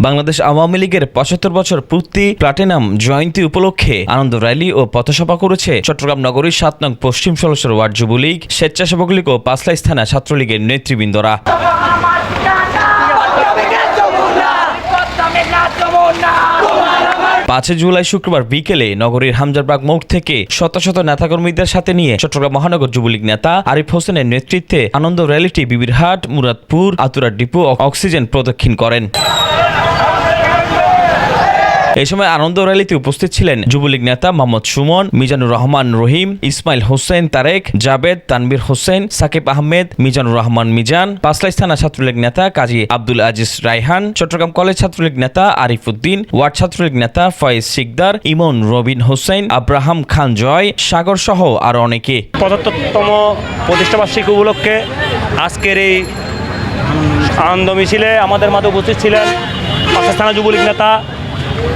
বাংলাদেশ আওয়ামী লীগের ৭৫ বছর পূর্তি প্লাটিনাম জয়ন্তী উপলক্ষে আনন্দ র্যালি ও পথসভা করেছে চট্টগ্রাম নগরীর ৭ নং পশ্চিম ষোলশর ওয়ার্ড যুবলীগ, স্বেচ্ছাসেবক লীগ ও পাঁচলাইশ থানা ছাত্রলীগের নেতৃবৃন্দরা। ৫ জুলাই শুক্রবার বিকেলে নগরীর হামজারবাগ মোড় থেকে শত শত নেতাকর্মীদের সাথে নিয়ে চট্টগ্রাম মহানগর যুবলীগ নেতা আরিফ হোসেনের নেতৃত্বে আনন্দ র্যালিটি বিবিরহাট, মুরাদপুর, আতুরা ডিপো ও অক্সিজেন প্রদক্ষিণ করেন। এই সময় আনন্দ র্যালিতে উপস্থিত ছিলেন যুবলীগ নেতা মোহাম্মদ সুমন, মিজানুর রহমান রহিম, ইসমাইল হোসেন তারেক, জাবেদ, তানভীর হোসেন, সাকিব আহমেদ, মিজানুর রহমান মিজান, পাঁচলাইশ থানা ছাত্রলীগ নেতা কাজী আব্দুল আজিজ রায়হান, চট্টগ্রাম কলেজ ছাত্রলীগ নেতা আরিফ উদ্দিন, ওয়ার্ড ছাত্রলীগ নেতা ফয়েজ শিকদার, ইমন রবিন হোসেন, আব্রাহাম খান জয়, সাগর সহ আরো অনেকে। ৭৫তম প্রতিষ্ঠাবার্ষিকী উপলক্ষে আজকের এই আনন্দ মিছিলে আমাদের মাঝে উপস্থিত ছিলেন পাঁচলাইশ থানা যুবলীগ নেতা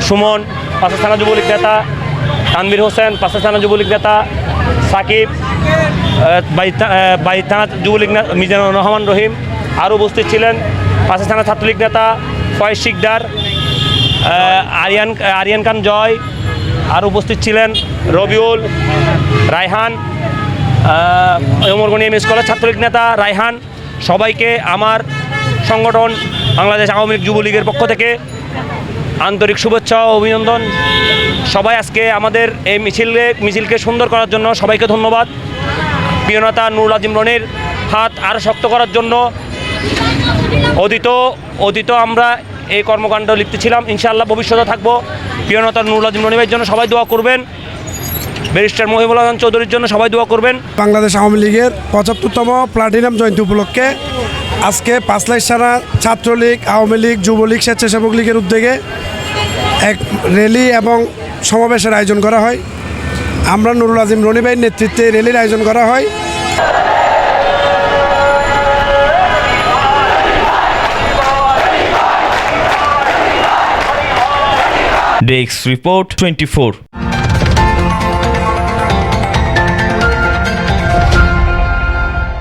সুমন, পাঁচলাইশ থানা যুবলীগ নেতা তানভীর হোসেন, পাঁচলাইশ থানা যুবলীগ নেতা সাকিব, বাইশ থানা যুবলীগ নেতা মিজানুর রহমান রহিম, আরও উপস্থিত ছিলেন পাঁচলাইশ থানা ছাত্রলীগ নেতা ফয়েজ শিকদার, আরিয়ান খান জয়, আর উপস্থিত ছিলেন রবিউল, রায়হান, ওমরগঞ্জ এমএস কলেজ ছাত্রলীগ নেতা রায়হান। সবাইকে আমার সংগঠন বাংলাদেশ আওয়ামী লীগ যুবলীগের পক্ষ থেকে আন্তরিক শুভেচ্ছা ও অভিনন্দন। সবাই আজকে আমাদের এই মিছিলকে সুন্দর করার জন্য সবাইকে ধন্যবাদ। প্রিয় নেতা নুরুল আজিম রনির হাত আরও শক্ত করার জন্য অতীত আমরা এই কর্মকাণ্ড লিপ্ত ছিলাম, ইনশাআল্লাহ ভবিষ্যতে থাকবো। প্রিয় নেতা নুরুল আজিম রনির জন্য সবাই দোয়া করবেন, ব্যারিস্টার মহিবুল হাসান চৌধুরীর জন্য সবাই দোয়া করবেন। বাংলাদেশ আওয়ামী লীগের ৭৫তম প্লাটিনাম জয়ন্তী উপলক্ষে আজকে পাঁচলাইশ থানা ছাত্রলীগ, আওয়ামী লীগ, যুবলীগ, স্বেচ্ছাসেবক লীগের উদ্যোগে এক র্যালি এবং সমাবেশের আয়োজন করা হয়। আমরা নুরুল আজিম রনি ভাইয়ের নেতৃত্বে র্যালির আয়োজন করা হয়। Desk report 24।